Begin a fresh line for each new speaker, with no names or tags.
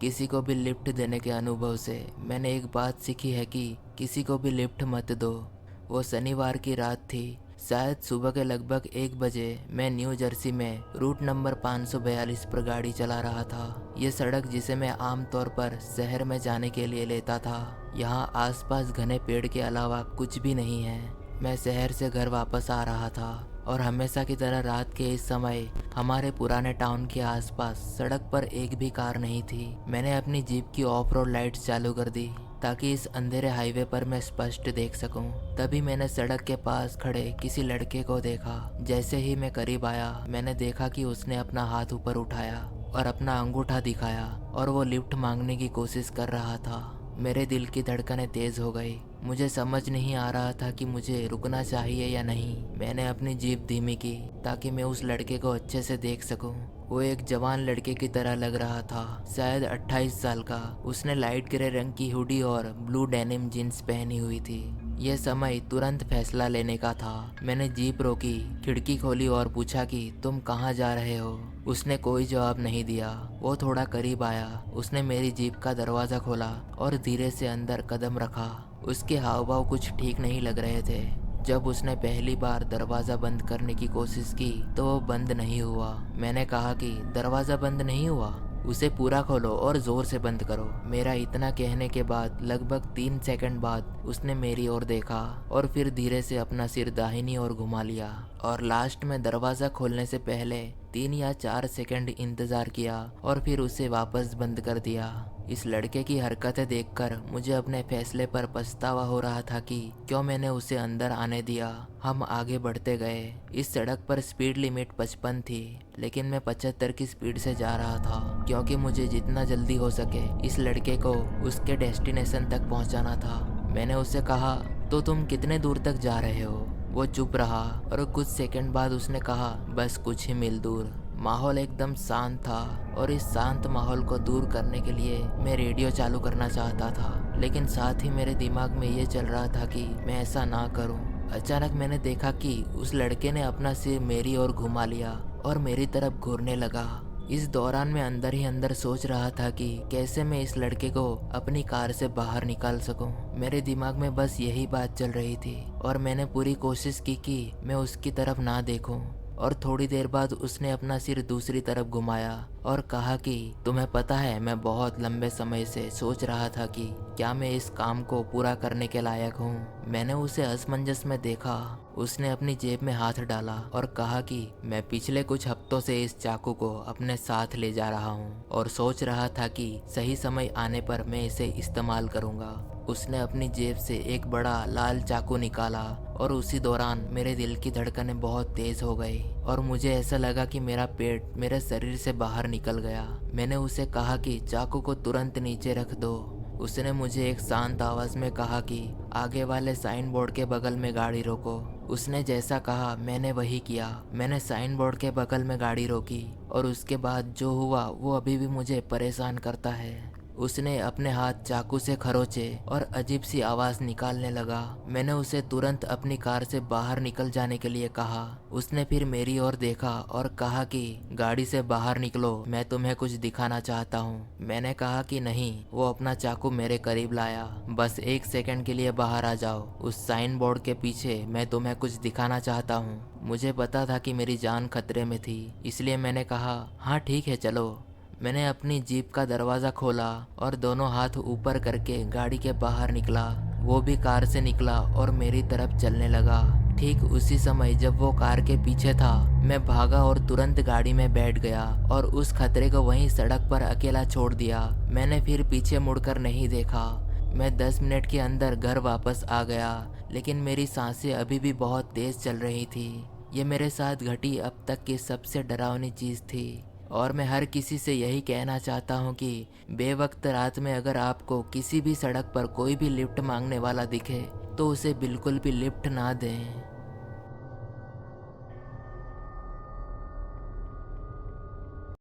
किसी को भी लिफ्ट देने के अनुभव से मैंने एक बात सीखी है कि किसी को भी लिफ्ट मत दो। वो शनिवार की रात थी, शायद सुबह के लगभग 1 बजे। मैं न्यू जर्सी में रूट नंबर 542 पर गाड़ी चला रहा था। ये सड़क जिसे मैं आमतौर पर शहर में जाने के लिए लेता था। यहाँ आसपास घने पेड़ के अलावा कुछ भी नहीं है। मैं शहर से घर वापस आ रहा था और हमेशा की तरह रात के इस समय हमारे पुराने टाउन के आसपास सड़क पर एक भी कार नहीं थी। मैंने अपनी जीप की ऑफ रोड लाइट्स चालू कर दी ताकि इस अंधेरे हाईवे पर मैं स्पष्ट देख सकूं। तभी मैंने सड़क के पास खड़े किसी लड़के को देखा। जैसे ही मैं करीब आया, मैंने देखा कि उसने अपना हाथ ऊपर उठाया और अपना अंगूठा दिखाया और वो लिफ्ट मांगने की कोशिश कर रहा था। मेरे दिल की धड़कनें तेज हो गई। मुझे समझ नहीं आ रहा था कि मुझे रुकना चाहिए या नहीं। मैंने अपनी जीप धीमी की ताकि मैं उस लड़के को अच्छे से देख सकूं। वो एक जवान लड़के की तरह लग रहा था, शायद 28 साल का। उसने लाइट ग्रे रंग की हुडी और ब्लू डेनिम जीन्स पहनी हुई थी। यह समय तुरंत फैसला लेने का था। मैंने जीप रोकी, खिड़की खोली और पूछा कि तुम कहाँ जा रहे हो। उसने कोई जवाब नहीं दिया। वो थोड़ा करीब आया। उसने मेरी जीप का दरवाज़ा खोला और धीरे से अंदर कदम रखा। उसके हाव भाव कुछ ठीक नहीं लग रहे थे। जब उसने पहली बार दरवाज़ा बंद करने की कोशिश की तो वो बंद नहीं हुआ। मैंने कहा कि दरवाज़ा बंद नहीं हुआ, उसे पूरा खोलो और ज़ोर से बंद करो। मेरा इतना कहने के बाद लगभग 3 सेकंड बाद उसने मेरी ओर देखा और फिर धीरे से अपना सिर दाहिनी ओर घुमा लिया और लास्ट में दरवाज़ा खोलने से पहले 3 या 4 सेकंड इंतज़ार किया और फिर उसे वापस बंद कर दिया। इस लड़के की हरकतें देखकर मुझे अपने फैसले पर पछतावा हो रहा था कि क्यों मैंने उसे अंदर आने दिया। हम आगे बढ़ते गए। इस सड़क पर स्पीड लिमिट 55 थी, लेकिन मैं 75 की स्पीड से जा रहा था क्योंकि मुझे जितना जल्दी हो सके इस लड़के को उसके डेस्टिनेशन तक पहुंचाना था। मैंने उससे कहा, तो तुम कितने दूर तक जा रहे हो? वो चुप रहा और कुछ सेकंड बाद उसने कहा, बस कुछ ही मील दूर। माहौल एकदम शांत था और इस शांत माहौल को दूर करने के लिए मैं रेडियो चालू करना चाहता था, लेकिन साथ ही मेरे दिमाग में ये चल रहा था कि मैं ऐसा ना करूं। अचानक मैंने देखा कि उस लड़के ने अपना सिर मेरी ओर घुमा लिया और मेरी तरफ घूरने लगा। इस दौरान मैं अंदर ही अंदर सोच रहा था कि कैसे मैं इस लड़के को अपनी कार से बाहर निकाल सकूं। मेरे दिमाग में बस यही बात चल रही थी और मैंने पूरी कोशिश की कि मैं उसकी तरफ ना देखूं। और थोड़ी देर बाद उसने अपना सिर दूसरी तरफ घुमाया और कहा कि तुम्हें पता है, मैं बहुत लंबे समय से सोच रहा था कि क्या मैं इस काम को पूरा करने के लायक हूँ। मैंने उसे असमंजस में देखा। उसने अपनी जेब में हाथ डाला और कहा कि मैं पिछले कुछ हफ्तों से इस चाकू को अपने साथ ले जा रहा हूँ और सोच रहा था कि सही समय आने पर मैं इसे इस्तेमाल करूँगा। उसने अपनी जेब से एक बड़ा लाल चाकू निकाला और उसी दौरान मेरे दिल की धड़कनें बहुत तेज हो गई और मुझे ऐसा लगा कि मेरा पेट मेरे शरीर से बाहर निकल गया। मैंने उसे कहा कि चाकू को तुरंत नीचे रख दो। उसने मुझे एक शांत आवाज में कहा कि आगे वाले साइन बोर्ड के बगल में गाड़ी रोको। उसने जैसा कहा मैंने वही किया। मैंने साइन बोर्ड के बगल में गाड़ी रोकी और उसके बाद जो हुआ वो अभी भी मुझे परेशान करता है। उसने अपने हाथ चाकू से खरोचे और अजीब सी आवाज निकालने लगा। मैंने उसे तुरंत अपनी कार से बाहर निकल जाने के लिए कहा। उसने फिर मेरी ओर देखा और कहा कि गाड़ी से बाहर निकलो, मैं तुम्हें कुछ दिखाना चाहता हूँ। मैंने कहा कि नहीं। वो अपना चाकू मेरे करीब लाया। बस 1 सेकंड के लिए बाहर आ जाओ, उस साइन बोर्ड के पीछे मैं तुम्हें कुछ दिखाना चाहता हूँ। मुझे पता था कि मेरी जान खतरे में थी, इसलिए मैंने कहा हाँ ठीक है चलो। मैंने अपनी जीप का दरवाज़ा खोला और दोनों हाथ ऊपर करके गाड़ी के बाहर निकला। वो भी कार से निकला और मेरी तरफ चलने लगा। ठीक उसी समय जब वो कार के पीछे था, मैं भागा और तुरंत गाड़ी में बैठ गया और उस खतरे को वहीं सड़क पर अकेला छोड़ दिया। मैंने फिर पीछे मुड़कर नहीं देखा। मैं 10 मिनट के अंदर घर वापस आ गया, लेकिन मेरी सांसें अभी भी बहुत तेज चल रही थी। ये मेरे साथ घटी अब तक की सबसे डरावनी चीज़ थी और मैं हर किसी से यही कहना चाहता हूँ कि बेवक्त रात में अगर आपको किसी भी सड़क पर कोई भी लिफ्ट मांगने वाला दिखे तो उसे बिल्कुल भी लिफ्ट ना दें।